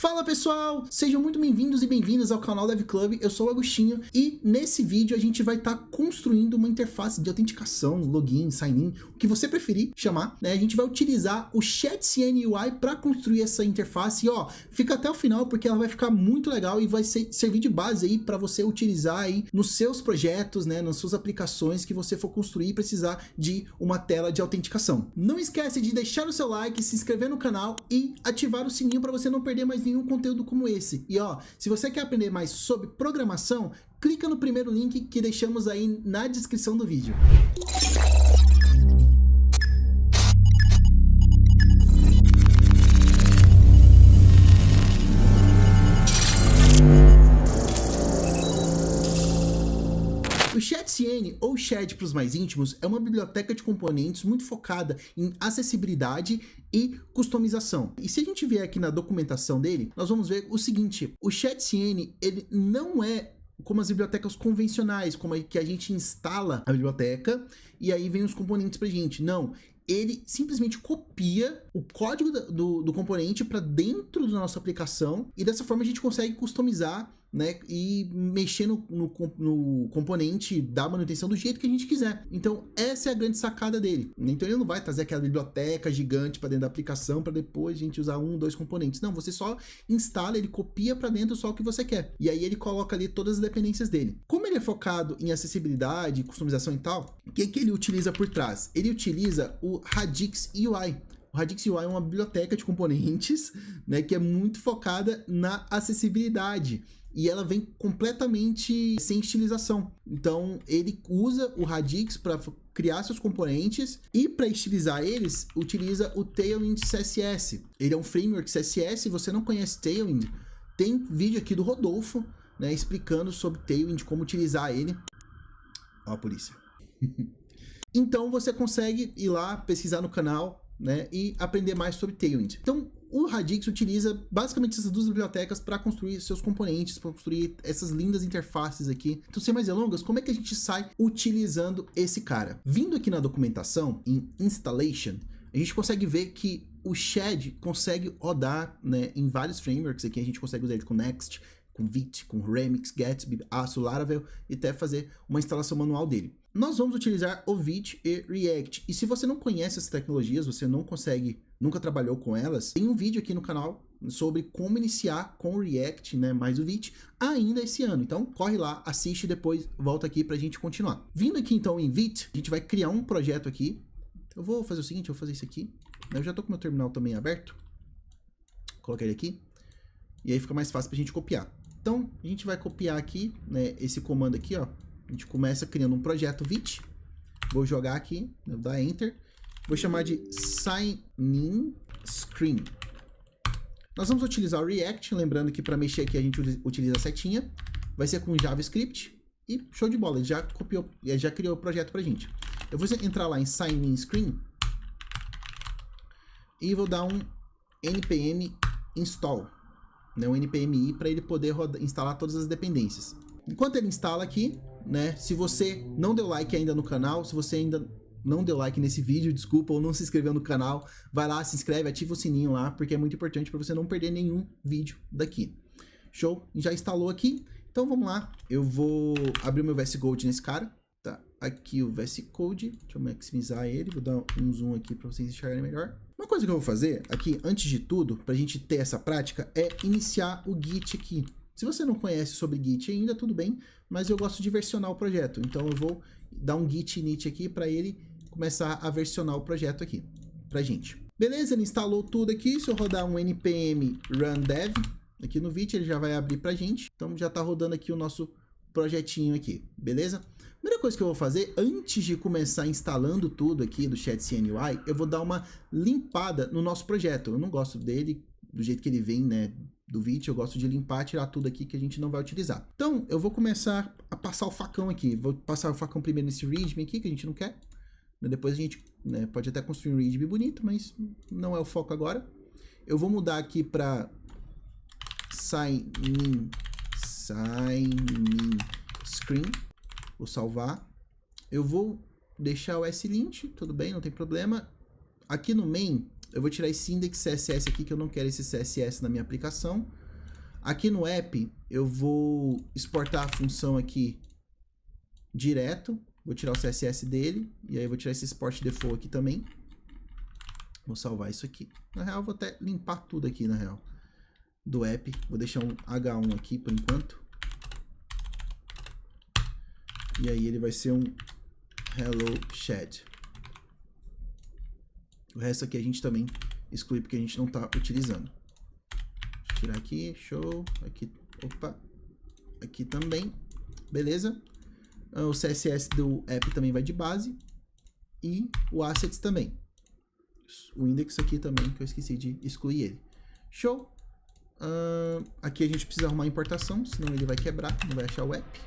Fala pessoal, sejam muito bem-vindos e bem-vindas ao canal Dev Club, eu sou o Agostinho e nesse vídeo a gente vai estar construindo uma interface de autenticação, login, sign-in, o que você preferir chamar, né? A gente vai utilizar o ChatCN UI para construir essa interface e ó, fica até o final porque ela vai ficar muito legal e vai servir de base aí para você utilizar aí nos seus projetos, né? Nas suas aplicações que você for construir e precisar de uma tela de autenticação. Não esquece de deixar o seu like, se inscrever no canal e ativar o sininho para você não perder mais nenhum conteúdo como esse. E ó, se você quer aprender mais sobre programação, clica no primeiro link que deixamos aí na descrição do vídeo. O ChatCN, ou Chat para os mais íntimos, é uma biblioteca de componentes muito focada em acessibilidade e customização. E se a gente vier aqui na documentação dele, nós vamos ver o seguinte: o ChatCN, ele não é como as bibliotecas convencionais, como a que a gente instala a biblioteca e aí vem os componentes pra gente. Não. Ele simplesmente copia o código do componente para dentro da nossa aplicação e dessa forma a gente consegue customizar, né, e mexer no componente da manutenção do jeito que a gente quiser. Então essa é a grande sacada dele. Então ele não vai trazer aquela biblioteca gigante para dentro da aplicação para depois a gente usar dois componentes. Não, você só instala, ele copia para dentro só o que você quer. E aí ele coloca ali todas as dependências dele. Como ele é focado em acessibilidade, customização e tal, o que ele utiliza por trás? Ele utiliza o Radix UI. O Radix UI é uma biblioteca de componentes, né, que é muito focada na acessibilidade. E ela vem completamente sem estilização. Então, ele usa o Radix para criar seus componentes e para estilizar eles, utiliza o Tailwind CSS. Ele é um framework CSS. Se você não conhece Tailwind, tem vídeo aqui do Rodolfo, né, explicando sobre Tailwind, como utilizar ele. Ó a polícia. Então, você consegue ir lá, pesquisar no canal, né, e aprender mais sobre Tailwind. Então, o Radix utiliza basicamente essas duas bibliotecas para construir seus componentes, para construir essas lindas interfaces aqui. Então, sem mais delongas, como é que a gente sai utilizando esse cara? Vindo aqui na documentação, em Installation, a gente consegue ver que o Shed consegue rodar, né, em vários frameworks. Aqui a gente consegue usar ele com Next, com Vite, com Remix, Gatsby, Asso, Laravel e até fazer uma instalação manual dele. Nós vamos utilizar o Vite e React. E se você não conhece essas tecnologias, você não consegue, nunca trabalhou com elas, tem um vídeo aqui no canal sobre como iniciar com o React, né, mais o Vite, ainda esse ano. Então, corre lá, assiste e depois volta aqui pra gente continuar. Vindo aqui então em Vite, a gente vai criar um projeto aqui. Eu vou fazer o seguinte, eu vou fazer isso aqui. Eu já tô com o meu terminal também aberto. Vou colocar ele aqui. E aí fica mais fácil pra gente copiar. Então, a gente vai copiar aqui, né, esse comando aqui, ó. A gente começa criando um projeto Vite. Vou jogar aqui, vou dar Enter. Vou chamar de Sign-in Screen. Nós vamos utilizar o React, lembrando que para mexer aqui a gente utiliza a setinha. Vai ser com JavaScript e show de bola, ele já copiou, já criou o projeto pra gente. Eu vou entrar lá em Sign-in Screen e vou dar um npm install, né, um npmi para ele poder instalar todas as dependências. Enquanto ele instala aqui, né, se você não deu like ainda no canal, se você ainda não deu like nesse vídeo, desculpa, ou não se inscreveu no canal, vai lá, se inscreve, ativa o sininho lá, porque é muito importante para você não perder nenhum vídeo daqui. Show? Já instalou aqui, então vamos lá. Eu vou abrir o meu VS Code nesse cara, tá? Aqui o VS Code, deixa eu maximizar ele, vou dar um zoom aqui para vocês enxergarem melhor. Uma coisa que eu vou fazer aqui, antes de tudo, para a gente ter essa prática, é iniciar o Git aqui. Se você não conhece sobre Git ainda, tudo bem, mas eu gosto de versionar o projeto. Então eu vou dar um git init aqui para ele começar a versionar o projeto aqui pra gente. Beleza, ele instalou tudo aqui. Se eu rodar um npm run dev aqui no Vite, ele já vai abrir pra gente. Então já tá rodando aqui o nosso projetinho aqui, beleza? A primeira coisa que eu vou fazer, antes de começar instalando tudo aqui do ChatCN UI, eu vou dar uma limpada no nosso projeto. Eu não gosto dele do jeito que ele vem, né, do Vite, eu gosto de limpar, tirar tudo aqui que a gente não vai utilizar. Então, eu vou começar a passar o facão aqui. Vou passar o facão primeiro nesse readme aqui, que a gente não quer. Depois a gente, né, pode até construir um readme bonito, mas não é o foco agora. Eu vou mudar aqui para Sign-in Screen. Vou salvar. Eu vou deixar o slint, tudo bem, não tem problema. Aqui no main, eu vou tirar esse index CSS aqui, que eu não quero esse CSS na minha aplicação. Aqui no app, eu vou exportar a função aqui direto. Vou tirar o CSS dele, e aí eu vou tirar esse export default aqui também. Vou salvar isso aqui. Na real, eu vou até limpar tudo aqui, na real, do app. Vou deixar um H1 aqui por enquanto. E aí ele vai ser um hello shed. O resto aqui a gente também exclui porque a gente não está utilizando. Deixa eu tirar aqui, show. Aqui, opa. Aqui também, beleza? O CSS do app também vai de base. E o assets também. O index aqui também, que eu esqueci de excluir ele. Show. Aqui a gente precisa arrumar a importação, senão ele vai quebrar, não vai achar o app.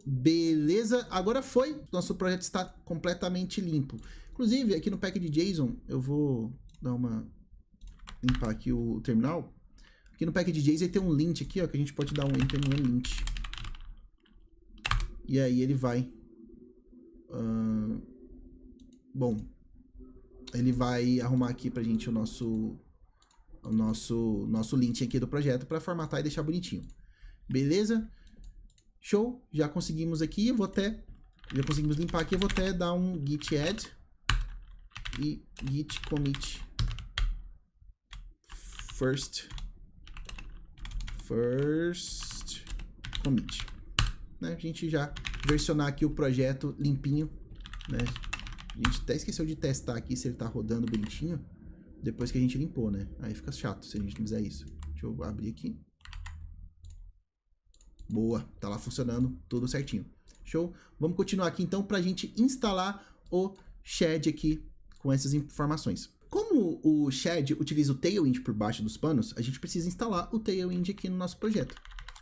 Beleza, agora foi. Nosso projeto está completamente limpo. Inclusive, aqui no package.json, eu vou dar uma... limpar aqui o terminal. Aqui no package.json tem um lint aqui, ó, que a gente pode dar um enter no lint. E aí ele vai... bom, ele vai arrumar aqui pra gente o nosso lint aqui do projeto para formatar e deixar bonitinho. Beleza? Show, já conseguimos aqui, já conseguimos limpar aqui, eu vou até dar um git add e git commit first commit, né? A gente já versionar aqui o projeto limpinho, né? A gente até esqueceu de testar aqui se ele tá rodando bonitinho depois que a gente limpou, né? Aí fica chato se a gente não fizer isso. Deixa eu abrir aqui. Boa, tá lá funcionando tudo certinho. Show? Vamos continuar aqui então pra gente instalar o Shed aqui com essas informações. Como o Shed utiliza o Tailwind por baixo dos panos, a gente precisa instalar o Tailwind aqui no nosso projeto.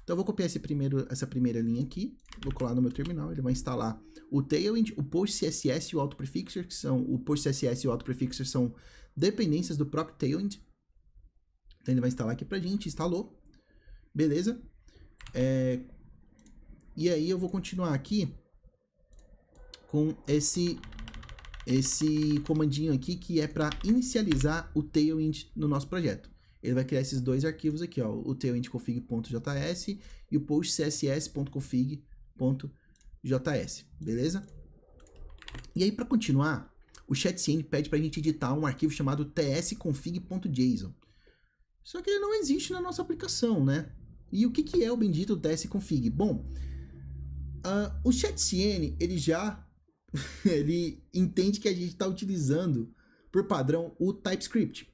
Então eu vou copiar essa primeira linha aqui, vou colar no meu terminal, ele vai instalar o Tailwind, o PostCSS e o AutoPrefixer, que são o PostCSS e o AutoPrefixer são dependências do próprio Tailwind. Então ele vai instalar aqui pra gente, instalou. Beleza? E aí eu vou continuar aqui com esse comandinho aqui que é para inicializar o Tailwind no nosso projeto. Ele vai criar esses dois arquivos aqui, ó, o tailwindconfig.js e o postcss.config.js, beleza? E aí para continuar, o chatcn pede para a gente editar um arquivo chamado tsconfig.json. Só que ele não existe na nossa aplicação, né? E o que é o bendito tsconfig? Bom, o chatcn, ele entende que a gente está utilizando, por padrão, o TypeScript.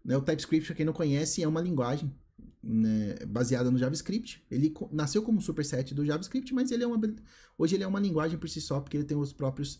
Né? O TypeScript, para quem não conhece, é uma linguagem, né, baseada no JavaScript. Ele nasceu como superset do JavaScript, mas hoje ele é uma linguagem por si só, porque ele tem os próprios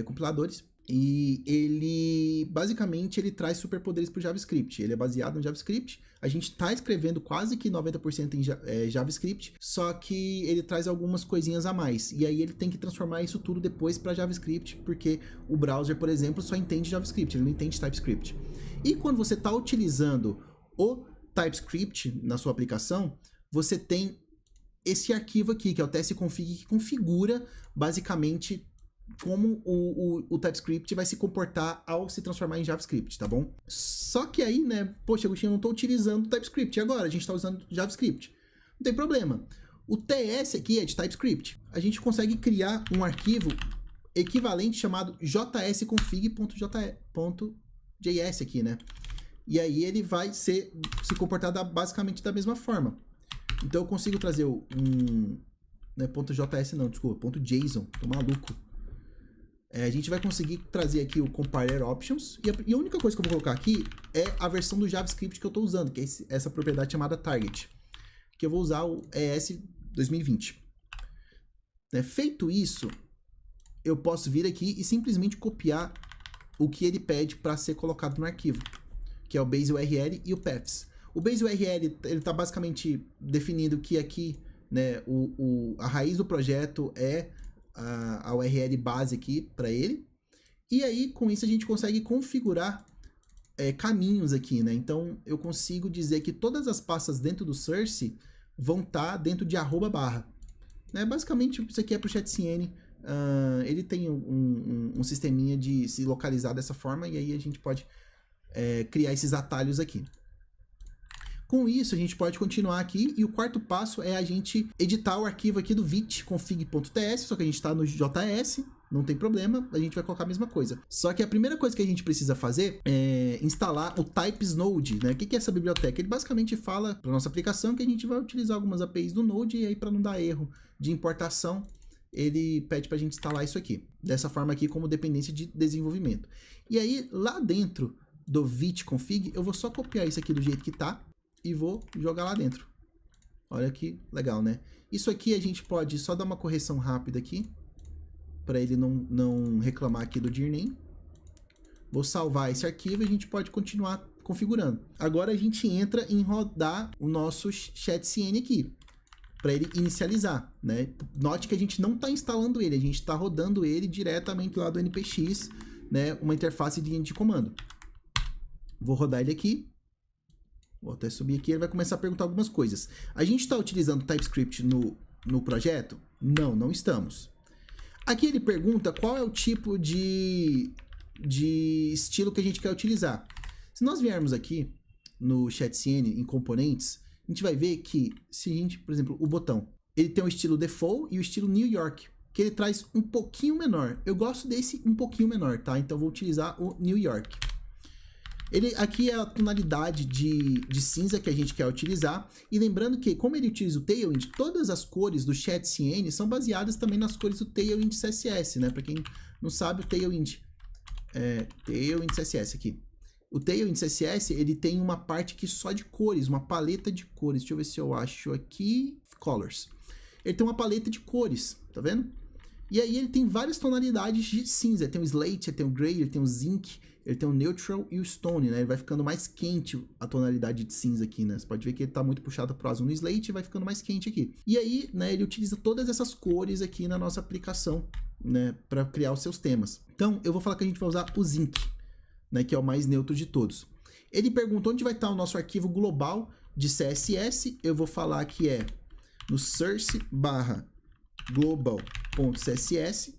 compiladores. E ele, basicamente, ele traz superpoderes para o JavaScript. Ele é baseado no JavaScript. A gente está escrevendo quase que 90% em JavaScript, só que ele traz algumas coisinhas a mais. E aí ele tem que transformar isso tudo depois para JavaScript, porque o browser, por exemplo, só entende JavaScript, ele não entende TypeScript. E quando você está utilizando o TypeScript na sua aplicação, você tem esse arquivo aqui, que é o tsconfig, que configura, basicamente, como o TypeScript vai se comportar ao se transformar em JavaScript, tá bom? Só que aí, né, poxa, Agostinho, eu não estou utilizando o TypeScript, e agora? A gente está usando JavaScript. Não tem problema. O TS aqui é de TypeScript. A gente consegue criar um arquivo equivalente chamado jsconfig.js aqui, né? E aí ele vai se comportar basicamente da mesma forma. Então eu consigo trazer .js não, desculpa, .json, tô maluco. A gente vai conseguir trazer aqui o compiler options, e a única coisa que eu vou colocar aqui é a versão do JavaScript que eu estou usando, que é essa propriedade chamada target, que eu vou usar o ES 2020. Feito isso, eu posso vir aqui e simplesmente copiar o que ele pede para ser colocado no arquivo, que é o base URL e o paths. O base URL ele está basicamente definindo que aqui, né, a raiz do projeto é a URL base aqui para ele. E aí, com isso, a gente consegue configurar caminhos aqui, né? Então, eu consigo dizer que todas as pastas dentro do source vão estar dentro de @barra. Né? Basicamente, isso aqui é para o chatcn ele tem um sisteminha de se localizar dessa forma, e aí a gente pode criar esses atalhos aqui. Com isso, a gente pode continuar aqui, e o quarto passo é a gente editar o arquivo aqui do vit config.ts, só que a gente está no JS, não tem problema, a gente vai colocar a mesma coisa. Só que a primeira coisa que a gente precisa fazer é instalar o Types Node, né? O que é essa biblioteca? Ele basicamente fala para nossa aplicação que a gente vai utilizar algumas APIs do Node, e aí para não dar erro de importação, ele pede para a gente instalar isso aqui, dessa forma aqui como dependência de desenvolvimento. E aí, lá dentro do vit config, eu vou só copiar isso aqui do jeito que tá, e vou jogar lá dentro. Olha que legal, né? Isso aqui a gente pode só dar uma correção rápida aqui, para ele não reclamar aqui do dirname. Vou salvar esse arquivo e a gente pode continuar configurando. Agora a gente entra em rodar o nosso chat.cn aqui, para ele inicializar, né? Note que a gente não está instalando ele, a gente está rodando ele diretamente lá do npx, né? Uma interface de linha de comando. Vou rodar ele aqui. Vou até subir aqui, ele vai começar a perguntar algumas coisas. A gente está utilizando TypeScript no projeto? Não, não estamos. Aqui ele pergunta qual é o tipo de estilo que a gente quer utilizar. Se nós viermos aqui no chat.cn, em componentes, a gente vai ver que, se a gente, por exemplo, o botão, ele tem o estilo default e o estilo New York, que ele traz um pouquinho menor. Eu gosto desse um pouquinho menor, tá? Então vou utilizar o New York. Ele aqui é a tonalidade de cinza que a gente quer utilizar. E lembrando que, como ele utiliza o Tailwind, todas as cores do chat.cn são baseadas também nas cores do Tailwind CSS, né? Para quem não sabe, o Tailwind Tailwind CSS aqui. O Tailwind CSS, ele tem uma parte aqui só de cores, uma paleta de cores. Deixa eu ver se eu acho aqui. Colors. Ele tem uma paleta de cores, tá vendo? E aí ele tem várias tonalidades de cinza. Ele tem o slate, ele tem o gray, ele tem o zinc, ele tem o neutral e o stone, né? Ele vai ficando mais quente a tonalidade de cinza aqui, né? Você pode ver que ele tá muito puxado pro azul no slate e vai ficando mais quente aqui. E aí, né, ele utiliza todas essas cores aqui na nossa aplicação, né, para criar os seus temas. Então, eu vou falar que a gente vai usar o zinc, né, que é o mais neutro de todos. Ele perguntou onde vai estar o nosso arquivo global de CSS. Eu vou falar que é no source/global.css.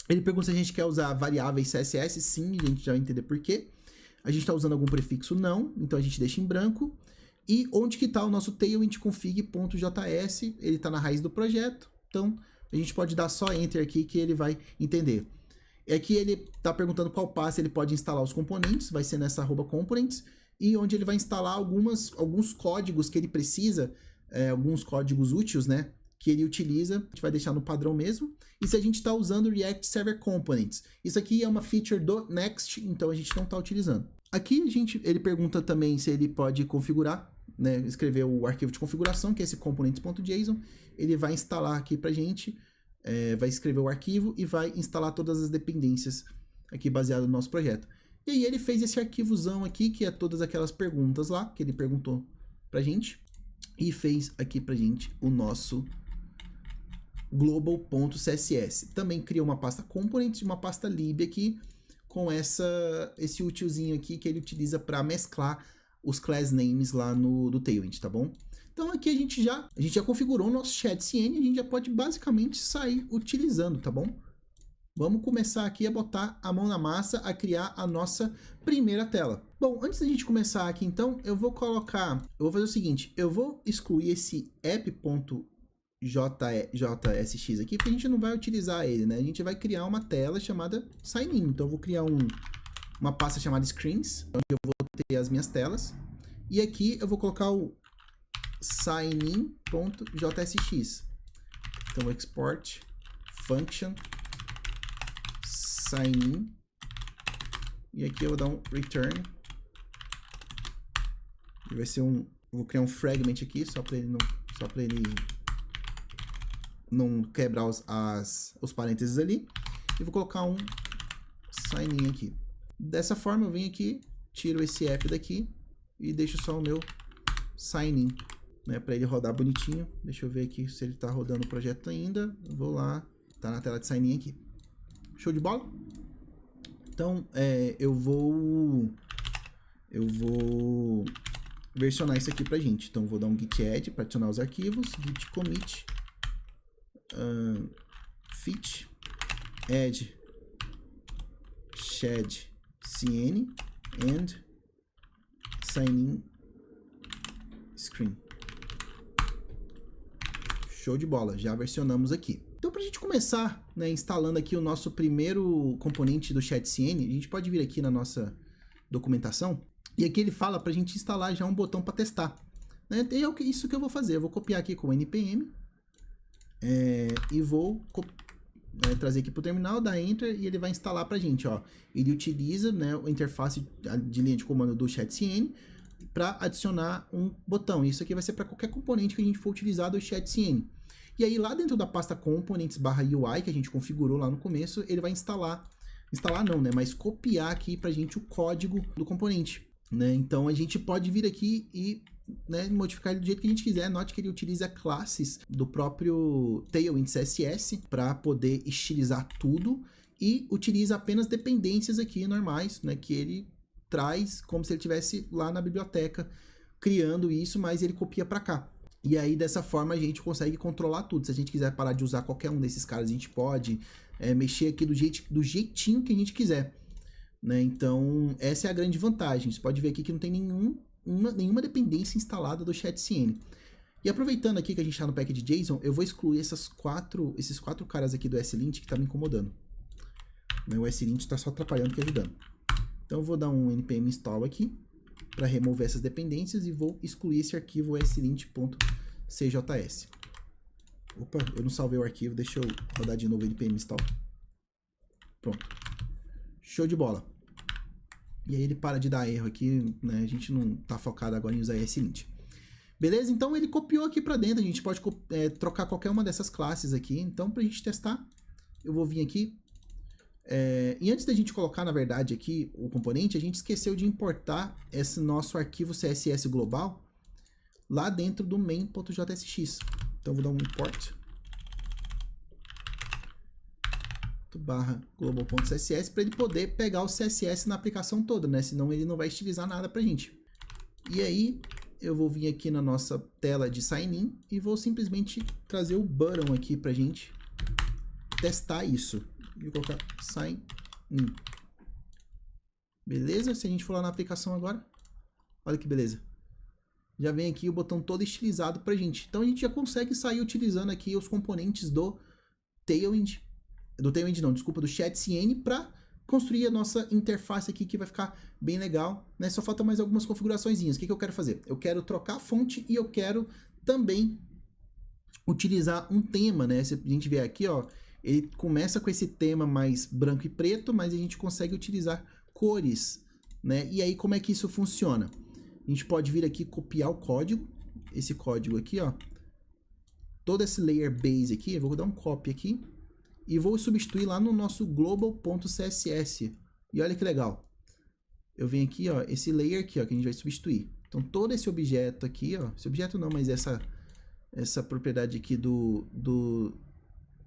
Ele pergunta se a gente quer usar variáveis CSS. Sim, a gente já vai entender por quê. A gente está usando algum prefixo? Não, então a gente deixa em branco. E onde que está o nosso tailwind config.js? Ele está na raiz do projeto, então a gente pode dar só enter aqui que ele vai entender. Aqui ele está perguntando qual passo ele pode instalar os componentes, vai ser nessa @components, e onde ele vai instalar alguns códigos que ele precisa, alguns códigos úteis, né, que ele utiliza. A gente vai deixar no padrão mesmo. E se a gente está usando React Server Components, isso aqui é uma feature do Next, então a gente não está utilizando. Aqui ele pergunta também se ele pode configurar, né, escrever o arquivo de configuração, que é esse components.json. Ele vai instalar aqui pra gente, vai escrever o arquivo e vai instalar todas as dependências aqui baseado no nosso projeto. E aí ele fez esse arquivozão aqui, que é todas aquelas perguntas lá, que ele perguntou pra gente, e fez aqui pra gente o nosso global.css. Também criou uma pasta components e uma pasta lib aqui, com esse utilzinho aqui que ele utiliza para mesclar os class names lá do Tailwind, tá bom? Então aqui a gente já configurou o nosso chat.cn, a gente já pode basicamente sair utilizando, tá bom? Vamos começar aqui a botar a mão na massa, a criar a nossa primeira tela. Bom, antes da gente começar aqui então, eu vou fazer o seguinte, eu vou excluir esse app.jsx aqui, porque a gente não vai utilizar ele, né? A gente vai criar uma tela chamada sign in. Então eu vou criar uma pasta chamada screens, onde eu vou ter as minhas telas. E aqui eu vou colocar o signin.jsx. Então export function sign-in, e aqui eu vou dar um return, e vai ser vou criar um fragment aqui, só para ele não quebrar os parênteses ali, e vou colocar um sign-in aqui. Dessa forma eu venho aqui, tiro esse app daqui, e deixo só o meu sign-in, né, para ele rodar bonitinho. Deixa eu ver aqui se ele está rodando o projeto ainda. Vou lá, tá na tela de sign-in aqui. Show de bola? Então, eu vou versionar isso aqui pra gente. Então, eu vou dar um git add para adicionar os arquivos, git commit fit add shed cn and sign in screen. Show de bola, já versionamos aqui. Então, para a gente começar, né, instalando aqui o nosso primeiro componente do ShadCN, a gente pode vir aqui na nossa documentação, e aqui ele fala para a gente instalar já um botão para testar. Né? E é isso que eu vou fazer, eu vou copiar aqui com o npm, e vou trazer aqui para o terminal, dar Enter, e ele vai instalar para a gente. Ó. Ele utiliza, né, a interface de linha de comando do ShadCN para adicionar um botão. Isso aqui vai ser para qualquer componente que a gente for utilizar do ShadCN. E aí lá dentro da pasta components/UI que a gente configurou lá no começo, ele vai instalar não, né, mas copiar aqui pra gente o código do componente, né? Então a gente pode vir aqui e, né, modificar ele do jeito que a gente quiser. Note que ele utiliza classes do próprio Tailwind CSS para poder estilizar tudo e utiliza apenas dependências aqui normais, né, que ele traz como se ele estivesse lá na biblioteca criando isso, mas ele copia para cá. E aí, dessa forma, a gente consegue controlar tudo. Se a gente quiser parar de usar qualquer um desses caras, a gente pode mexer aqui do jeitinho que a gente quiser. Né? Então, essa é a grande vantagem. Você pode ver aqui que não tem nenhuma dependência instalada do ShadCN. E aproveitando aqui que a gente está no package.json, eu vou excluir esses quatro caras aqui do slint que tá me incomodando. O slint está só atrapalhando que ajudando. Então, eu vou dar um npm install aqui para remover essas dependências e vou excluir esse arquivo slint.cjs. Opa, eu não salvei o arquivo, deixa eu rodar de novo o npm install. Pronto. Show de bola. E aí ele para de dar erro aqui, né? A gente não tá focado agora em usar slint. Beleza? Então ele copiou aqui para dentro, a gente pode trocar qualquer uma dessas classes aqui. Então pra gente testar, eu vou vir aqui. E antes da gente colocar, na verdade, aqui o componente, a gente esqueceu de importar esse nosso arquivo CSS global lá dentro do main.jsx. Então, eu vou dar um import /global.css para ele poder pegar o CSS na aplicação toda, né? Senão ele não vai estilizar nada pra gente. E aí, eu vou vir aqui na nossa tela de sign in e vou simplesmente trazer o button aqui pra gente testar isso. Vou colocar sign in. Beleza? Se a gente for lá na aplicação agora, olha que beleza. Já vem aqui o botão todo estilizado pra gente. Então a gente já consegue sair utilizando aqui os componentes do Tailwind. Do ShadCN para construir a nossa interface aqui que vai ficar bem legal, né? Só falta mais algumas configuraçõezinhas. O que eu quero fazer? Eu quero trocar a fonte e eu quero também utilizar um tema, né? Se a gente vier aqui, ó, ele começa com esse tema mais branco e preto, mas a gente consegue utilizar cores, né? E aí, como é que isso funciona? A gente pode vir aqui copiar o código, esse código aqui, ó. Todo esse layer base aqui, eu vou dar um copy aqui e vou substituir lá no nosso global.css. E olha que legal. Eu venho aqui, ó, esse layer aqui, ó, que a gente vai substituir. Então, todo esse objeto aqui, ó, esse objeto não, mas essa propriedade aqui do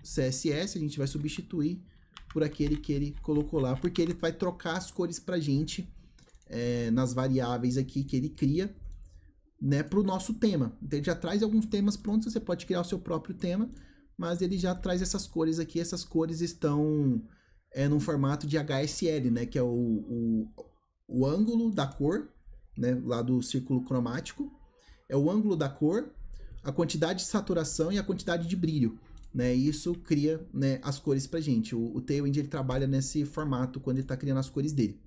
CSS, a gente vai substituir por aquele que ele colocou lá, porque ele vai trocar as cores pra gente nas variáveis aqui que ele cria, né, pro nosso tema. Então ele já traz alguns temas prontos, você pode criar o seu próprio tema, mas ele já traz essas cores aqui, essas cores estão num formato de HSL, né, que é o ângulo da cor, né, lá do círculo cromático, é o ângulo da cor, a quantidade de saturação e a quantidade de brilho. Né, isso cria, né, as cores pra gente. O Tailwind ele trabalha nesse formato quando ele está criando as cores dele.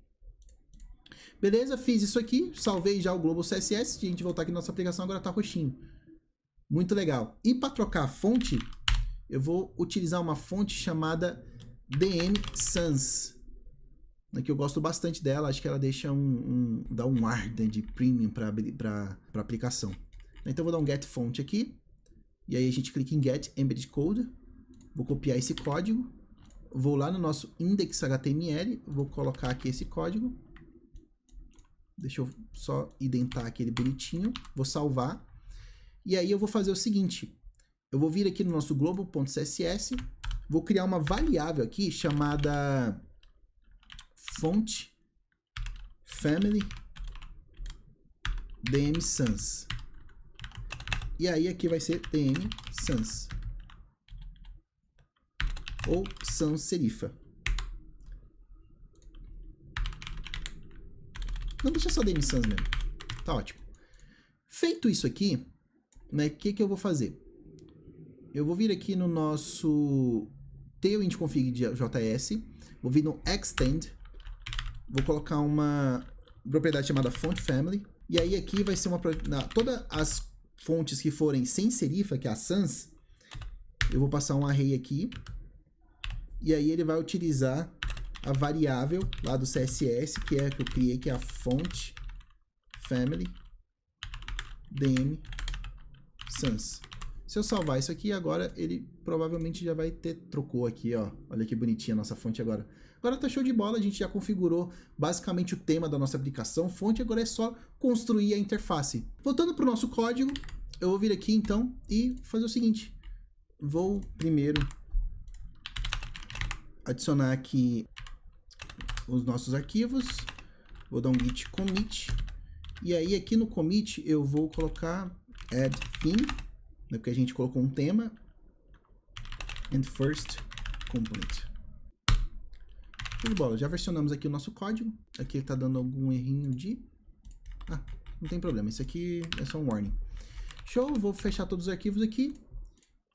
Beleza, fiz isso aqui, salvei já o Global CSS. Se a gente voltar aqui na nossa aplicação, agora tá roxinho. Muito legal. E para trocar a fonte, eu vou utilizar uma fonte chamada DM Sans. Que eu gosto bastante dela, acho que ela deixa dá um ar, né, de premium para aplicação. Então eu vou dar um get font aqui. E aí a gente clica em Get Embedded Code, vou copiar esse código, vou lá no nosso index.html, vou colocar aqui esse código, deixa eu só indentar aquele bonitinho, vou salvar, e aí eu vou fazer o seguinte, eu vou vir aqui no nosso global.css, vou criar uma variável aqui chamada font family dm sans. E aí aqui vai ser dm sans. ou sans serifa. Não, deixa só dm sans mesmo. Tá ótimo. Feito isso aqui, né, o que eu vou fazer? Eu vou vir aqui no nosso Tailwind config de JS, vou vir no extend, vou colocar uma propriedade chamada font family, e aí aqui vai ser todas as fontes que forem sem serifa, que é a sans, eu vou passar um array aqui, e aí ele vai utilizar a variável lá do CSS, que é a que eu criei, que é a font family dm sans. Se eu salvar isso aqui, agora ele provavelmente já vai ter... Trocou aqui, ó. Olha que bonitinha a nossa fonte agora. Agora tá show de bola, a gente já configurou basicamente o tema da nossa aplicação. Fonte, agora é só construir a interface. Voltando pro nosso código, eu vou vir aqui então e fazer o seguinte. Vou primeiro adicionar aqui os nossos arquivos. Vou dar um git commit. E aí aqui no commit eu vou colocar add theme, né, porque a gente colocou um tema, and first component. Show de bola, já versionamos aqui o nosso código. Aqui ele tá dando algum errinho de... Ah, não tem problema, isso aqui é só um warning. Show, vou fechar todos os arquivos aqui.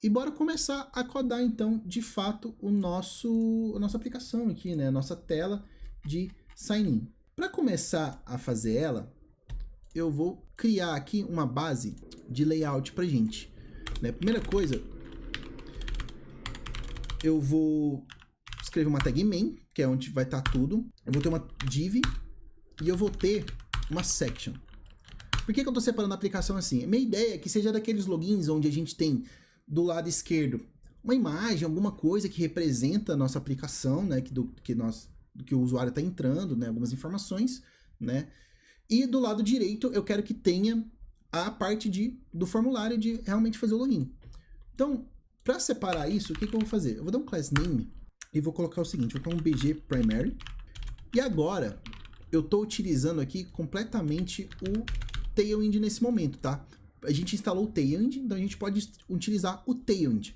E bora começar a codar então, de fato, a nossa aplicação aqui, né? A nossa tela de sign-in. Para começar a fazer ela, eu vou criar aqui uma base de layout pra gente. Né? Primeira coisa, eu vou escrever uma tag main, que é onde vai estar tudo. Eu vou ter uma div e eu vou ter uma section. Por que eu estou separando a aplicação assim? A minha ideia é que seja daqueles logins onde a gente tem do lado esquerdo uma imagem, alguma coisa que representa a nossa aplicação, né? Que o usuário está entrando, né? Algumas informações, né? E do lado direito eu quero que tenha a parte do formulário de realmente fazer o login. Então, para separar isso, o que eu vou fazer? Eu vou dar um class name e vou colocar o seguinte, vou colocar um bg primary. E agora, eu estou utilizando aqui completamente o Tailwind nesse momento, tá? A gente instalou o Tailwind, então a gente pode utilizar o Tailwind.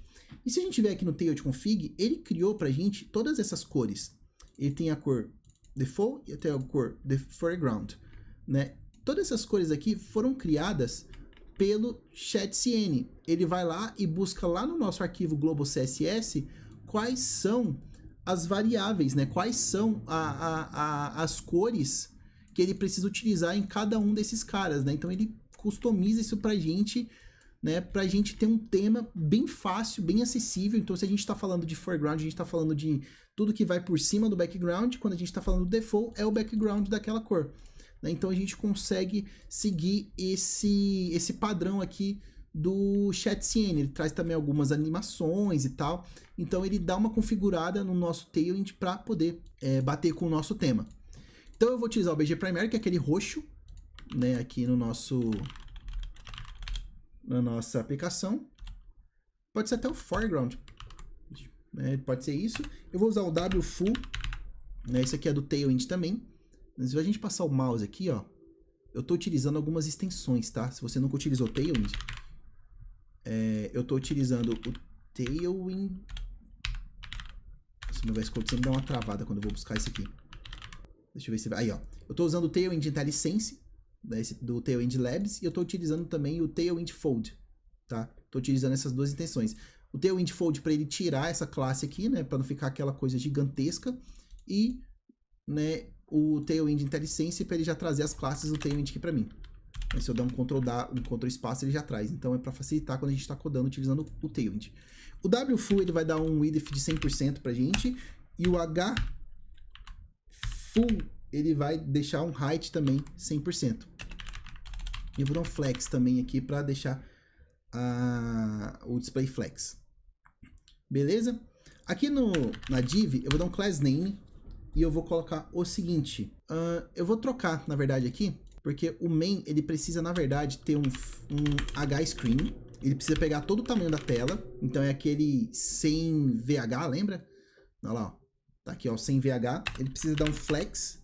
E se a gente vier aqui no Tailwind config, ele criou pra gente todas essas cores. Ele tem a cor default e até a cor foreground, né? Todas essas cores aqui foram criadas pelo chatcn. Ele vai lá e busca lá no nosso arquivo global CSS quais são as variáveis, né? Quais são as cores que ele precisa utilizar em cada um desses caras, né? Então ele customiza isso pra gente, né? Pra gente ter um tema bem fácil, bem acessível. Então se a gente tá falando de foreground, a gente tá falando de tudo que vai por cima do background. Quando a gente tá falando do default, é o background daquela cor. Então a gente consegue seguir esse padrão aqui do chatcn. Ele traz também algumas animações e tal. Então ele dá uma configurada no nosso Tailwind para poder bater com o nosso tema. Então eu vou utilizar o BG Primary, que é aquele roxo, né, aqui na nossa aplicação. Pode ser até o foreground, né, pode ser isso. Eu vou usar o wfull, né, esse aqui é do Tailwind também. Se a gente passar o mouse aqui, ó, eu estou utilizando algumas extensões, tá? Se você nunca utilizou o Tailwind, eu estou utilizando o Tailwind... Esse meu VS Code sempre dá uma travada quando eu vou buscar isso aqui. Deixa eu ver se... Aí, ó. Eu estou usando o Tailwind IntelliSense, né, do Tailwind Labs, e eu estou utilizando também o Tailwind Fold, tá? Estou utilizando essas duas extensões. O Tailwind Fold para ele tirar essa classe aqui, né, para não ficar aquela coisa gigantesca, e, né, o Tailwind IntelliSense para ele já trazer as classes do Tailwind aqui para mim. Aí, se eu der um Ctrl espaço, ele já traz. Então é para facilitar quando a gente está codando utilizando o Tailwind. O wfull ele vai dar um width de 100% pra gente, e o hfull ele vai deixar um height também 100%. E eu vou dar um flex também aqui para deixar o display flex. Beleza? Aqui na div eu vou dar um class name e eu vou colocar o seguinte. Eu vou trocar, na verdade, aqui, porque o main ele precisa, na verdade, ter um hscreen. Ele precisa pegar todo o tamanho da tela. Então é aquele sem VH, lembra? Olha lá, ó. Tá aqui, ó, sem VH. Ele precisa dar um flex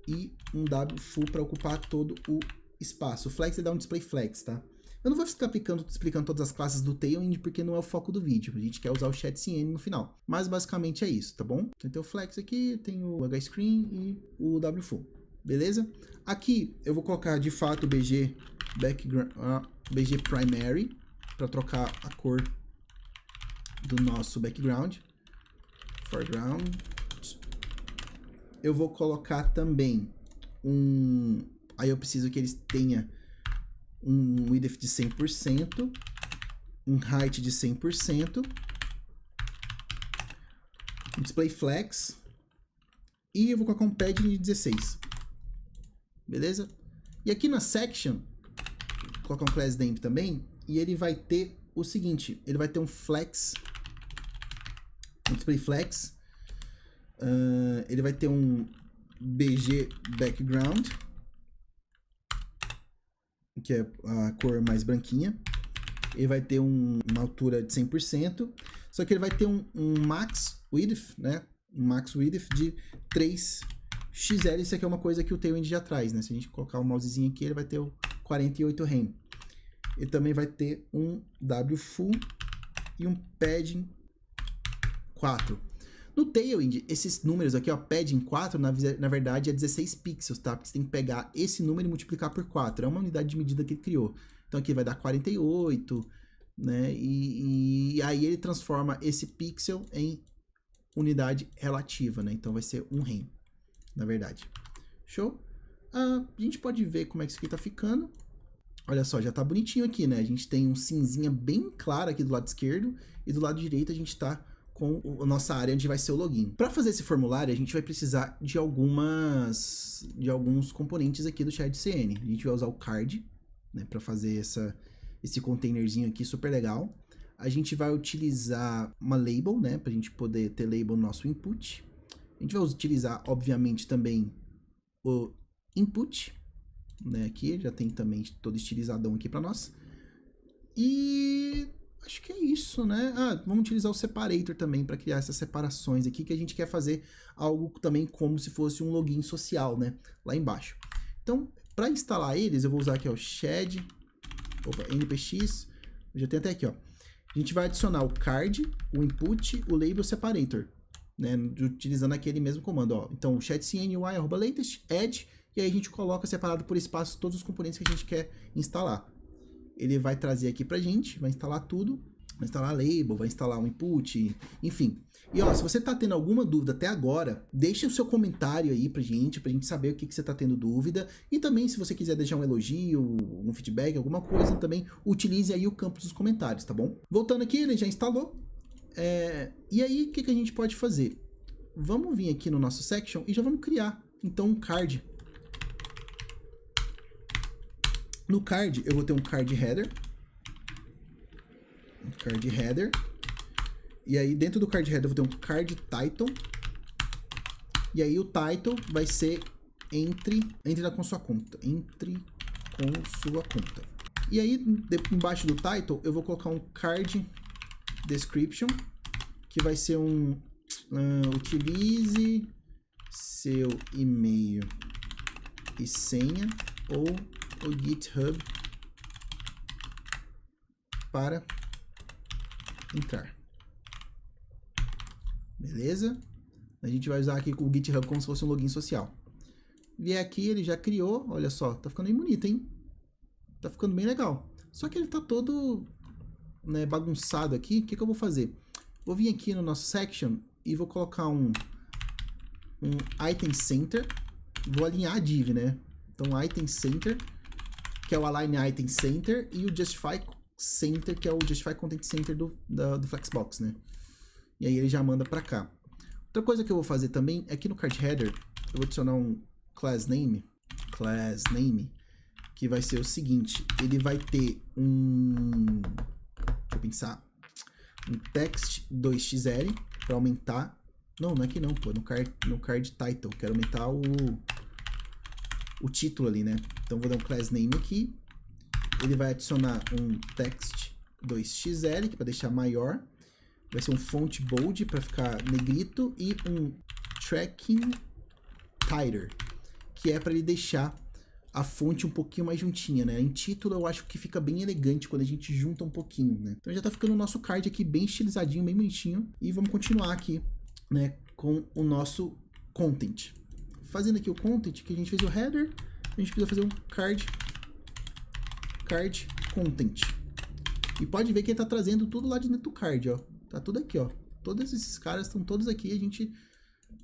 e um wfull para ocupar todo o espaço. O flex ele dá um display flex, tá? Eu não vou ficar explicando todas as classes do Tailwind porque não é o foco do vídeo. A gente quer usar o ChatCN no final. Mas basicamente é isso, tá bom? Então tem o Flex aqui, tem o HScreen e o WFull. Beleza? Aqui eu vou colocar de fato o BG Background, BG Primary para trocar a cor do nosso background. Foreground. Eu vou colocar também aí eu preciso que eles tenham um width de 100%, um height de 100%, um display flex e eu vou colocar um padding de 16. Beleza? E aqui na section, vou colocar um class name também, e ele vai ter o seguinte, ele vai ter um flex, um display flex, ele vai ter um BG background, que é a cor mais branquinha, ele vai ter uma altura de 100%, só que ele vai ter um max width, né? Um max width de 3XL, isso aqui é uma coisa que o Tailwind já traz, né? Se a gente colocar o mousezinho aqui, ele vai ter o 48 rem. Ele também vai ter um WFull e um padding 4. No Tailwind, esses números aqui, ó, padding 4, na verdade é 16 pixels, tá? Porque você tem que pegar esse número e multiplicar por 4. É uma unidade de medida que ele criou. Então aqui vai dar 48, né? E aí ele transforma esse pixel em unidade relativa, né? Então vai ser 1 rem, na verdade. Show? A gente pode ver como é que isso aqui tá ficando. Olha só, já tá bonitinho aqui, né? A gente tem um cinzinha bem claro aqui do lado esquerdo e do lado direito a gente tá com a nossa área onde vai ser o login. Para fazer esse formulário, a gente vai precisar de alguns componentes aqui do ChatCN. A gente vai usar o card, né, para fazer esse containerzinho aqui super legal. A gente vai utilizar uma label, né, para a gente poder ter label no nosso input. A gente vai utilizar, obviamente, também o input, né, aqui já tem também todo estilizadão aqui para nós. E acho que é isso, né? Vamos utilizar o separator também para criar essas separações aqui, que a gente quer fazer algo também como se fosse um login social, né? Lá embaixo. Então, para instalar eles, eu vou usar aqui, ó, shed, npx, já tem até aqui, ó. A gente vai adicionar o card, o input, o label separator, né? Utilizando aquele mesmo comando, ó. Então, chatcny@latest, add, e aí a gente coloca separado por espaço todos os componentes que a gente quer instalar. Ele vai trazer aqui pra gente, vai instalar tudo, vai instalar a label, vai instalar o input, enfim. E ó, se você tá tendo alguma dúvida até agora, deixa o seu comentário aí pra gente saber o que você tá tendo dúvida. E também, se você quiser deixar um elogio, um feedback, alguma coisa, também utilize aí o campo dos comentários, tá bom? Voltando aqui, ele já instalou. E aí, o que a gente pode fazer? Vamos vir aqui no nosso section e já vamos criar, então, um card. No card, eu vou ter um card header. E aí, dentro do card header, eu vou ter um card title. E aí, o title vai ser entre com sua conta. Entre com sua conta. E aí, embaixo do title, eu vou colocar um card description, que vai ser utilize seu e-mail e senha ou o GitHub para entrar. Beleza? A gente vai usar aqui com o GitHub como se fosse um login social. Vier aqui, ele já criou. Olha só, tá ficando bem bonito, hein? Tá ficando bem legal. Só que ele tá todo, né, bagunçado aqui. O que eu vou fazer? Vou vir aqui no nosso section e vou colocar um item center. Vou alinhar a div, né? Então, item center, que é o Align Item Center, e o Justify Center, que é o Justify Content Center do Flexbox, né? E aí ele já manda pra cá. Outra coisa que eu vou fazer também é que no card header eu vou adicionar um class name, que vai ser o seguinte, ele vai ter deixa eu pensar, um text 2xl para aumentar. Não é aqui não, pô, no card title, quero aumentar o título ali, né? Então vou dar um class name aqui. Ele vai adicionar um text 2xl, que é para deixar maior. Vai ser um font bold para ficar negrito e um tracking tighter, que é para ele deixar a fonte um pouquinho mais juntinha, né? Em título eu acho que fica bem elegante quando a gente junta um pouquinho, né? Então já tá ficando o nosso card aqui bem estilizadinho, bem bonitinho. E vamos continuar aqui, né, com o nosso content. Fazendo aqui o content, que a gente fez o header, a gente precisa fazer um card content. E pode ver que ele tá trazendo tudo lá de dentro do card, ó. Tá tudo aqui, ó. Todos esses caras estão todos aqui, a gente,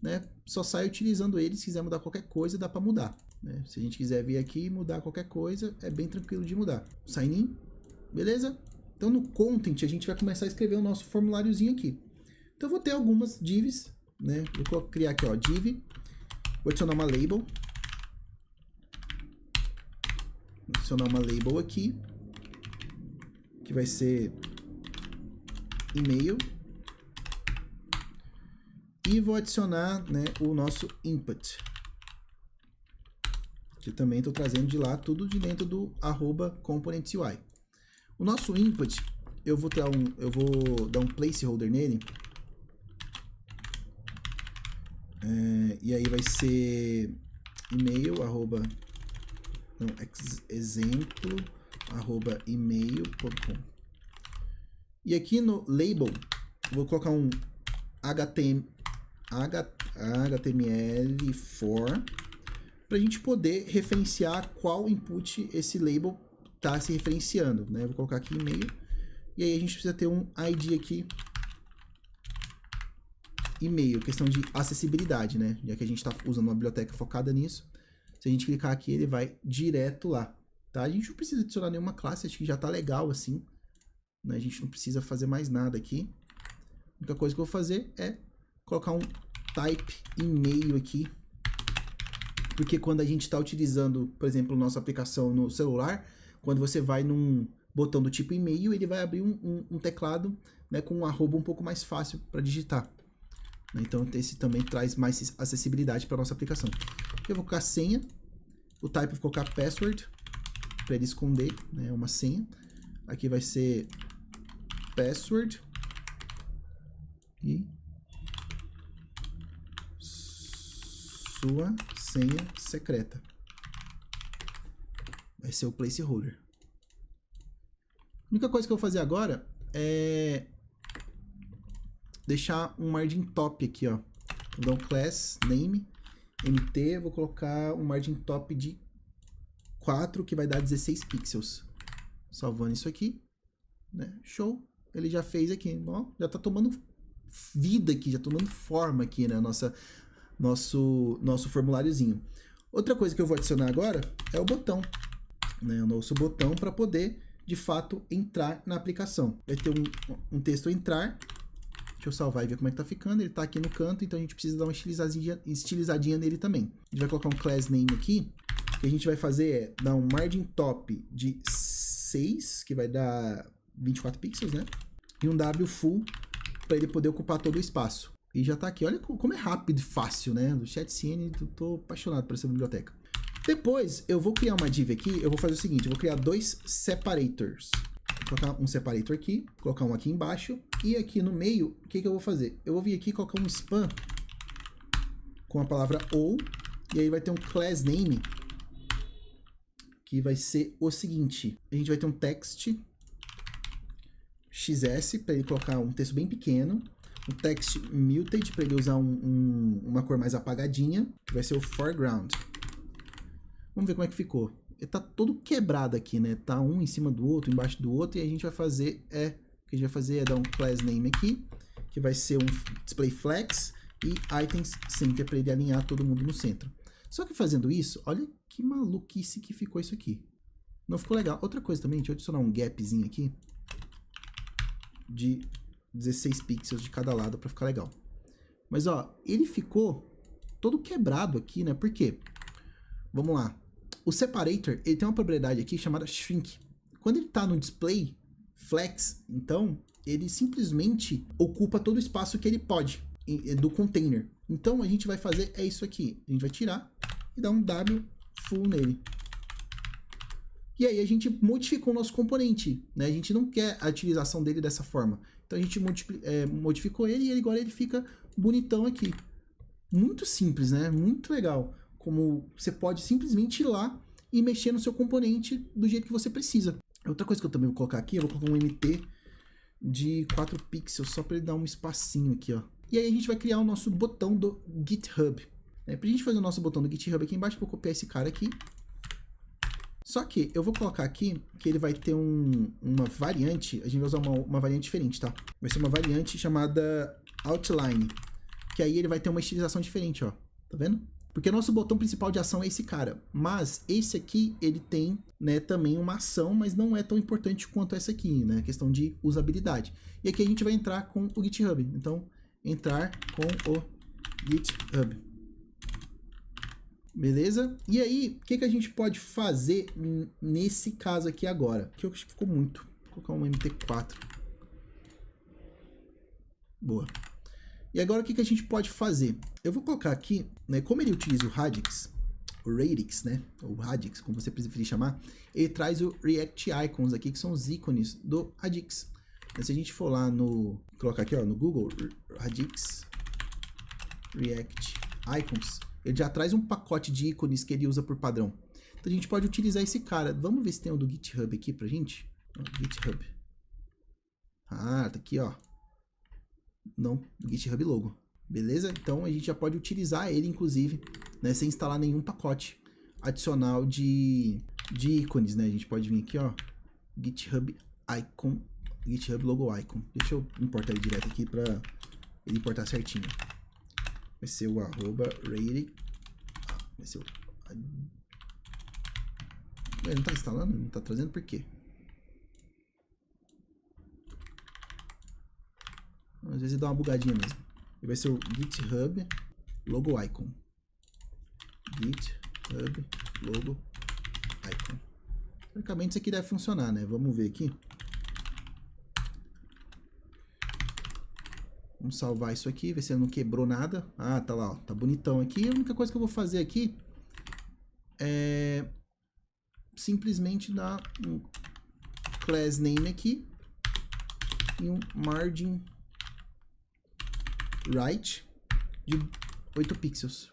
né, só sai utilizando eles. Se quiser mudar qualquer coisa, dá para mudar, né? Se a gente quiser vir aqui e mudar qualquer coisa, é bem tranquilo de mudar. Sign in, beleza? Então no content a gente vai começar a escrever o nosso formuláriozinho aqui. Então eu vou ter algumas divs, né? Vou criar aqui, ó, div, vou adicionar uma label. Vou adicionar uma label aqui, que vai ser e-mail. E vou adicionar, né, o nosso input, que também estou trazendo de lá, tudo de dentro do @componentsui. O nosso input, eu vou dar um placeholder nele. E aí vai ser e-mail, exemplo, @email.com. E aqui no label, vou colocar um HTML4 para a gente poder referenciar qual input esse label está se referenciando, né? Vou colocar aqui e-mail, e aí a gente precisa ter um ID aqui, e-mail, questão de acessibilidade, né? Já que a gente está usando uma biblioteca focada nisso, se a gente clicar aqui, ele vai direto lá, tá? A gente não precisa adicionar nenhuma classe, acho que já está legal assim, né? A gente não precisa fazer mais nada aqui. A única coisa que eu vou fazer é colocar um type e-mail aqui, porque quando a gente está utilizando, por exemplo, nossa aplicação no celular, quando você vai num botão do tipo e-mail, ele vai abrir um teclado, né, com um arroba um pouco mais fácil para digitar. Então esse também traz mais acessibilidade para nossa aplicação. Eu vou colocar senha, o type eu vou colocar password, para ele esconder, né, uma senha. Aqui vai ser password e sua senha secreta. Vai ser o placeholder. A única coisa que eu vou fazer agora é deixar um margin top aqui, ó. Vou dar um class name mt, vou colocar um margin top de 4, que vai dar 16 pixels. Salvando isso aqui, né? Show. Ele já fez aqui, ó, já tá tomando vida aqui, já tomando forma aqui, né, nosso formuláriozinho. Outra coisa que eu vou adicionar agora é o botão, né, o nosso botão para poder, de fato, entrar na aplicação. Vai ter um texto entrar. Deixa eu salvar e ver como é que tá ficando. Ele tá aqui no canto, então a gente precisa dar uma estilizadinha nele também. A gente vai colocar um class name aqui. O que a gente vai fazer é dar um margin top de 6, que vai dar 24 pixels, né? E um W full para ele poder ocupar todo o espaço. E já tá aqui. Olha como é rápido e fácil, né? Do ChatCN, eu tô apaixonado por essa biblioteca. Depois, eu vou criar uma div aqui. Eu vou fazer o seguinte, eu vou criar 2 separators. Vou colocar um separator aqui, colocar um aqui embaixo. E aqui no meio, o que eu vou fazer? Eu vou vir aqui e colocar um span com a palavra ou. E aí vai ter um class name, que vai ser o seguinte. A gente vai ter um text XS, para ele colocar um texto bem pequeno. Um text muted, para ele usar uma cor mais apagadinha, que vai ser o foreground. Vamos ver como é que ficou. Ele tá todo quebrado aqui, né? Tá um em cima do outro, embaixo do outro, e a gente vai fazer o que a gente vai fazer é dar um class name aqui, que vai ser um display flex, e items center, para ele alinhar todo mundo no centro. Só que fazendo isso, olha que maluquice que ficou isso aqui. Não ficou legal. Outra coisa também, deixa eu adicionar um gapzinho aqui de 16 pixels de cada lado para ficar legal. Mas ó, ele ficou todo quebrado aqui, né? Por quê? Vamos lá. O separator, ele tem uma propriedade aqui chamada shrink. Quando ele está no display flex, então ele simplesmente ocupa todo o espaço que ele pode do container. Então a gente vai fazer isso aqui. A gente vai tirar e dar um W full nele. E aí a gente modificou o nosso componente, né? A gente não quer a utilização dele dessa forma. Então a gente modificou ele e agora ele fica bonitão aqui. Muito simples, né? Muito legal. Como você pode simplesmente ir lá e mexer no seu componente do jeito que você precisa. Outra coisa que eu também vou colocar aqui, eu vou colocar um MT de 4 pixels, só para ele dar um espacinho aqui, ó. E aí a gente vai criar o nosso botão do GitHub. Pra gente fazer o nosso botão do GitHub aqui embaixo, eu vou copiar esse cara aqui. Só que eu vou colocar aqui que ele vai ter uma variante, a gente vai usar uma variante diferente, tá? Vai ser uma variante chamada Outline, que aí ele vai ter uma estilização diferente, ó. Tá vendo? Porque o nosso botão principal de ação é esse cara, mas esse aqui, ele tem, né, também uma ação, mas não é tão importante quanto essa aqui, né? Questão de usabilidade. E aqui a gente vai entrar com o GitHub. Então, entrar com o GitHub. Beleza? E aí, o que a gente pode fazer nesse caso aqui agora? Que eu acho que ficou muito. Vou colocar um MT4. Boa. E agora o que a gente pode fazer? Eu vou colocar aqui, né, como ele utiliza o Radix, né, ou Radix, como você preferir chamar, ele traz o React Icons aqui, que são os ícones do Radix. Então, se a gente for lá no, colocar aqui, ó, no Google, Radix, React Icons, ele já traz um pacote de ícones que ele usa por padrão. Então a gente pode utilizar esse cara. Vamos ver se tem o do GitHub aqui pra gente. GitHub. Ah, tá aqui, ó. Não, GitHub logo. Beleza? Então a gente já pode utilizar ele, inclusive, né, sem instalar nenhum pacote adicional de ícones, né? A gente pode vir aqui, ó. GitHub Icon. GitHub Logo Icon. Deixa eu importar ele direto aqui pra ele importar certinho. Vai ser o @ready. Vai ser o... Ele não tá instalando? Não tá trazendo por quê? Às vezes dá uma bugadinha mesmo. E vai ser o GitHub Logo Icon. GitHub Logo Icon. Teoricamente isso aqui deve funcionar, né? Vamos ver aqui. Vamos salvar isso aqui, ver se ele não quebrou nada. Ah, tá lá, ó, tá bonitão aqui. A única coisa que eu vou fazer aqui é simplesmente dar um class name aqui e um margin right de 8 pixels.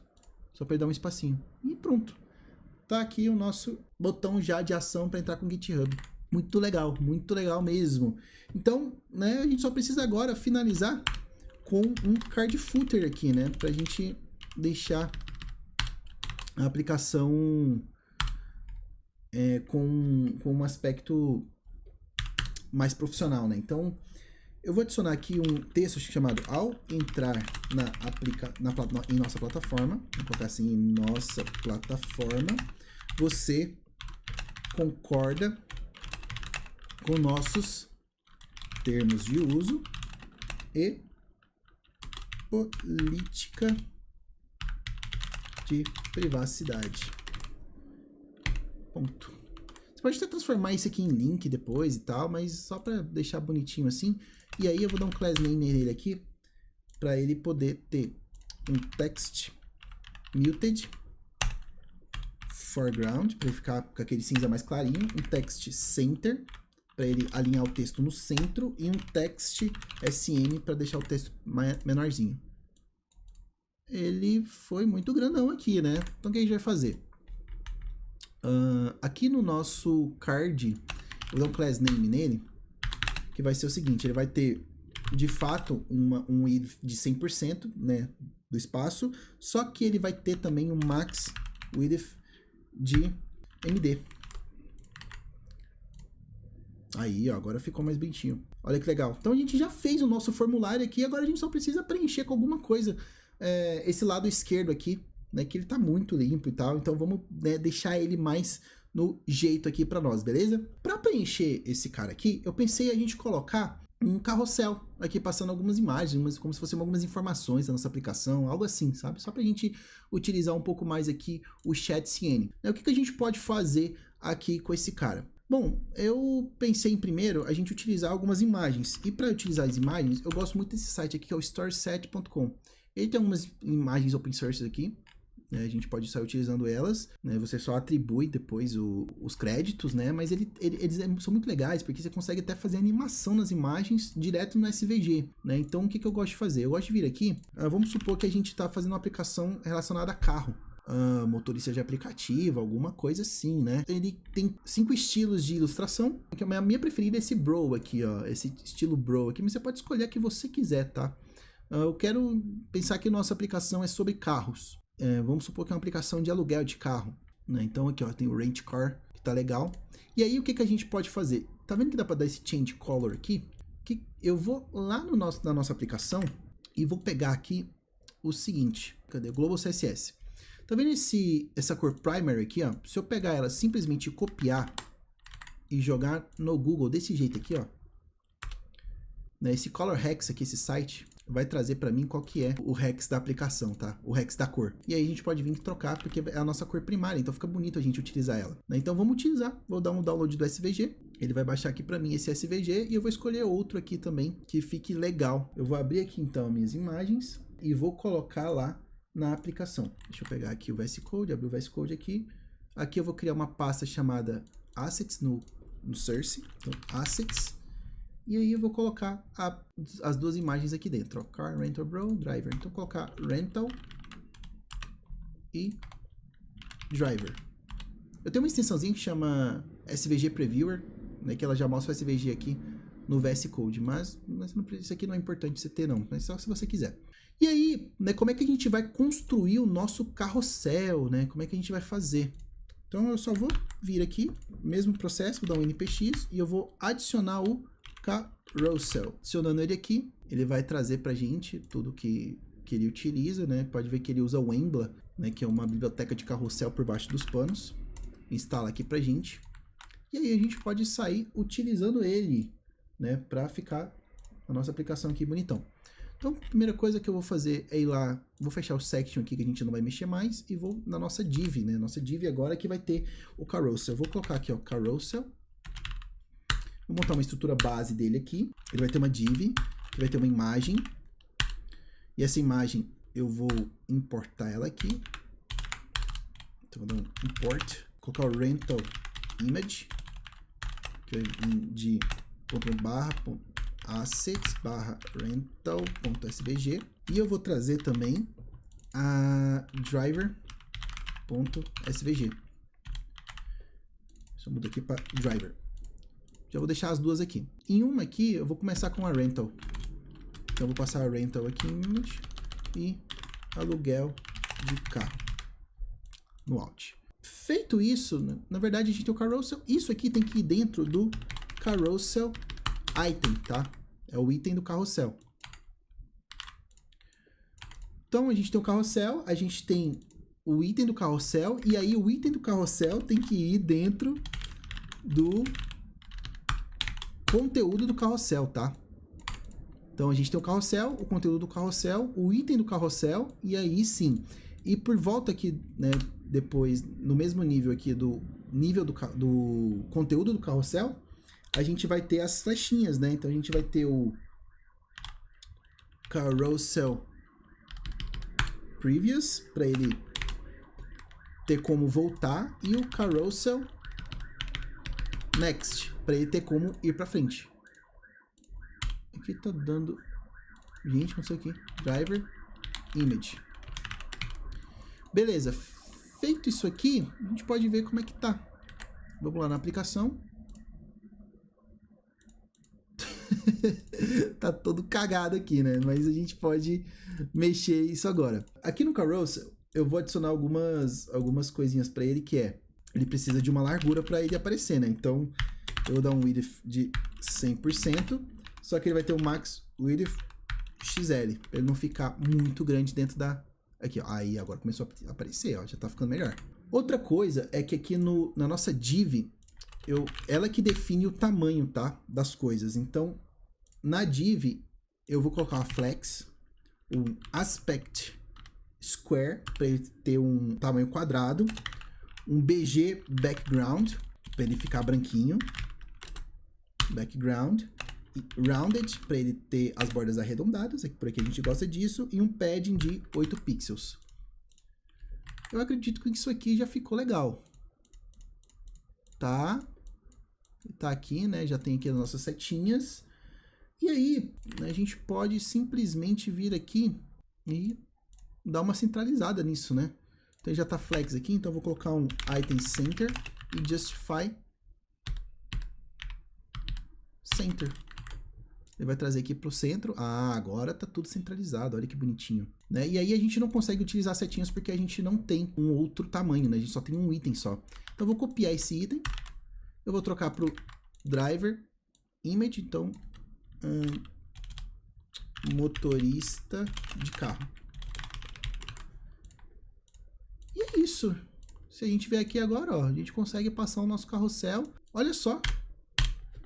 Só para ele dar um espacinho. E pronto. Tá aqui o nosso botão já de ação para entrar com o GitHub. Muito legal mesmo. Então, né, a gente só precisa agora finalizar com um card footer aqui, né? Pra gente deixar a aplicação com um aspecto mais profissional, né? Então, eu vou adicionar aqui um texto chamado ao entrar em nossa plataforma. Vou colocar assim, em nossa plataforma, você concorda com nossos termos de uso e política de privacidade. Ponto. Você pode até transformar isso aqui em link depois e tal, mas só para deixar bonitinho assim. E aí eu vou dar um class name nele aqui para ele poder ter um text muted foreground, para ele ficar com aquele cinza mais clarinho, um text center para ele alinhar o texto no centro e um text SM para deixar o texto menorzinho. Ele foi muito grandão aqui, né? Então o que a gente vai fazer? Aqui no nosso card, eu vou dar um class name nele, que vai ser o seguinte, ele vai ter de fato um width de 100%, né, do espaço, só que ele vai ter também um max width de MD. Aí, ó, agora ficou mais bonitinho. Olha que legal. Então a gente já fez o nosso formulário aqui, agora a gente só precisa preencher com alguma coisa esse lado esquerdo aqui, né, que ele tá muito limpo e tal, então vamos, né, deixar ele mais no jeito aqui para nós, beleza? Para preencher esse cara aqui, eu pensei a gente colocar um carrossel aqui passando algumas imagens, como se fossem algumas informações da nossa aplicação, algo assim, sabe? Só para a gente utilizar um pouco mais aqui o ChatCN. O que a gente pode fazer aqui com esse cara? Bom, eu pensei em primeiro a gente utilizar algumas imagens, e para utilizar as imagens, eu gosto muito desse site aqui que é o storyset.com. Ele tem algumas imagens open source aqui, né, a gente pode sair utilizando elas, né, você só atribui depois os créditos, né, mas eles são muito legais, porque você consegue até fazer animação nas imagens direto no SVG, né, então o que eu gosto de fazer? Eu gosto de vir aqui, vamos supor que a gente está fazendo uma aplicação relacionada a carro, motorista de aplicativo, alguma coisa assim, né? Ele tem 5 estilos de ilustração, que a minha preferida é esse Bro aqui, ó, esse estilo Bro aqui, mas você pode escolher a que você quiser, tá? Eu quero pensar que nossa aplicação é sobre carros. Vamos supor que é uma aplicação de aluguel de carro, né? Então aqui, ó, tem o Rent Car, que tá legal. E aí o que a gente pode fazer? Tá vendo que dá para dar esse Change Color aqui? Que eu vou lá na nossa aplicação e vou pegar aqui o seguinte, cadê? Global CSS. Tá vendo essa cor primary aqui, ó? Se eu pegar ela, simplesmente copiar e jogar no Google desse jeito aqui, ó, né? Esse Color Hex aqui, esse site, vai trazer para mim qual que é o hex da aplicação, tá? O hex da cor. E aí a gente pode vir trocar, porque é a nossa cor primária, então fica bonito a gente utilizar ela, né? Então vamos utilizar. Vou dar um download do SVG. Ele vai baixar aqui para mim esse SVG e eu vou escolher outro aqui também que fique legal. Eu vou abrir aqui então minhas imagens e vou colocar lá na aplicação. Deixa eu pegar aqui o VS Code, abrir o VS Code aqui. Aqui eu vou criar uma pasta chamada Assets no Source. Então, Assets. E aí eu vou colocar as duas imagens aqui dentro. Ó, Car, Rental, Bro, Driver. Então, vou colocar Rental e Driver. Eu tenho uma extensãozinha que chama SVG Previewer, né, que ela já mostra o SVG aqui no VS Code, mas isso aqui não é importante você ter não, mas só se você quiser. E aí, né, como é que a gente vai construir o nosso carrossel, né? Como é que a gente vai fazer? Então eu só vou vir aqui, mesmo processo, vou dar um npx e eu vou adicionar o carousel. Adicionando ele aqui, ele vai trazer pra gente tudo que ele utiliza, né? Pode ver que ele usa o Embla, né, que é uma biblioteca de carrossel por baixo dos panos. Instala aqui pra gente. E aí a gente pode sair utilizando ele, né, para ficar a nossa aplicação aqui bonitão. Então, a primeira coisa que eu vou fazer é ir lá, vou fechar o section aqui que a gente não vai mexer mais e vou na nossa div, né? Nossa div agora que vai ter o carousel. Eu vou colocar aqui, ó, carousel. Vou montar uma estrutura base dele aqui. Ele vai ter uma div, que vai ter uma imagem. E essa imagem eu vou importar ela aqui. Então, vou dar um import, colocar o rental image, que vai vir de assets/rental.svg, e eu vou trazer também a driver.svg. Deixa eu mudar aqui para driver. Já vou deixar as duas aqui. Em uma aqui eu vou começar com a rental. Então eu vou passar a rental aqui em image e aluguel de carro no alt. Feito isso, na verdade a gente tem o carousel. Isso aqui tem que ir dentro do carousel item, tá? É o item do carrossel. Então a gente tem o carrossel, a gente tem o item do carrossel, e aí o item do carrossel tem que ir dentro do conteúdo do carrossel, tá? Então a gente tem o carrossel, o conteúdo do carrossel, o item do carrossel, e aí sim. E por volta aqui, né, depois, no mesmo nível aqui do nível do conteúdo do carrossel, a gente vai ter as flechinhas, né? Então a gente vai ter o carousel previous, para ele ter como voltar, e o carousel next, para ele ter como ir para frente. Aqui tá dando... Gente, não sei o que. Driver image. Beleza. Feito isso aqui, a gente pode ver como é que tá. Vamos lá na aplicação. Tá todo cagado aqui, né? Mas a gente pode mexer isso agora. Aqui no carousel, eu vou adicionar algumas coisinhas para ele, que é... Ele precisa de uma largura para ele aparecer, né? Então, eu vou dar um width de 100%. Só que ele vai ter um max width XL, para ele não ficar muito grande dentro da... Aqui, ó. Aí, agora começou a aparecer, ó. Já tá ficando melhor. Outra coisa é que aqui na nossa div, ela que define o tamanho, tá? Das coisas. Então, na div, eu vou colocar uma flex, um aspect square, para ele ter um tamanho quadrado, um BG background, para ele ficar branquinho, background, rounded, para ele ter as bordas arredondadas, por aqui a gente gosta disso, e um padding de 8 pixels. Eu acredito que isso aqui já ficou legal. Tá aqui, né? Já tem aqui as nossas setinhas. E aí, a gente pode simplesmente vir aqui e dar uma centralizada nisso, né? Então já tá flex aqui, então eu vou colocar um item center e justify center. Ele vai trazer aqui pro centro. Ah, agora tá tudo centralizado, olha que bonitinho, né? E aí a gente não consegue utilizar setinhas porque a gente não tem um outro tamanho, né? A gente só tem um item só. Então eu vou copiar esse item, eu vou trocar pro driver image, então motorista de carro. E é isso. Se a gente vier aqui agora, ó, a gente consegue passar o nosso carrossel. Olha só.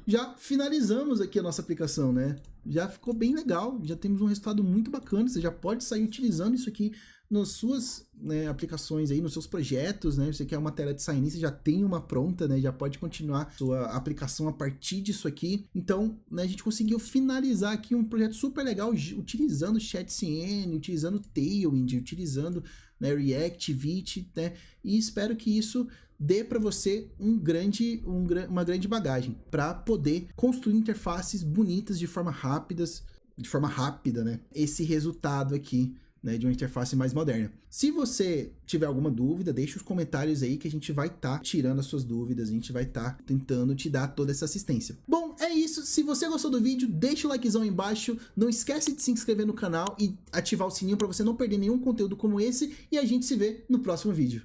Já finalizamos aqui a nossa aplicação, né? Já ficou bem legal, já temos um resultado muito bacana. Você já pode sair utilizando isso aqui nas suas, né, aplicações aí, nos seus projetos, né? Você quer uma tela de sign-in, você já tem uma pronta, né? Já pode continuar sua aplicação a partir disso aqui. Então, né, a gente conseguiu finalizar aqui um projeto super legal utilizando ChatCN, utilizando Tailwind, utilizando, né, React, Vite, né? E espero que isso dê para você uma grande bagagem para poder construir interfaces bonitas de forma rápida, né? Esse resultado aqui, né, de uma interface mais moderna. Se você tiver alguma dúvida, deixe os comentários aí que a gente vai estar tirando as suas dúvidas, a gente vai estar tentando te dar toda essa assistência. Bom, é isso. Se você gostou do vídeo, deixa o likezão aí embaixo, não esquece de se inscrever no canal e ativar o sininho para você não perder nenhum conteúdo como esse, e a gente se vê no próximo vídeo.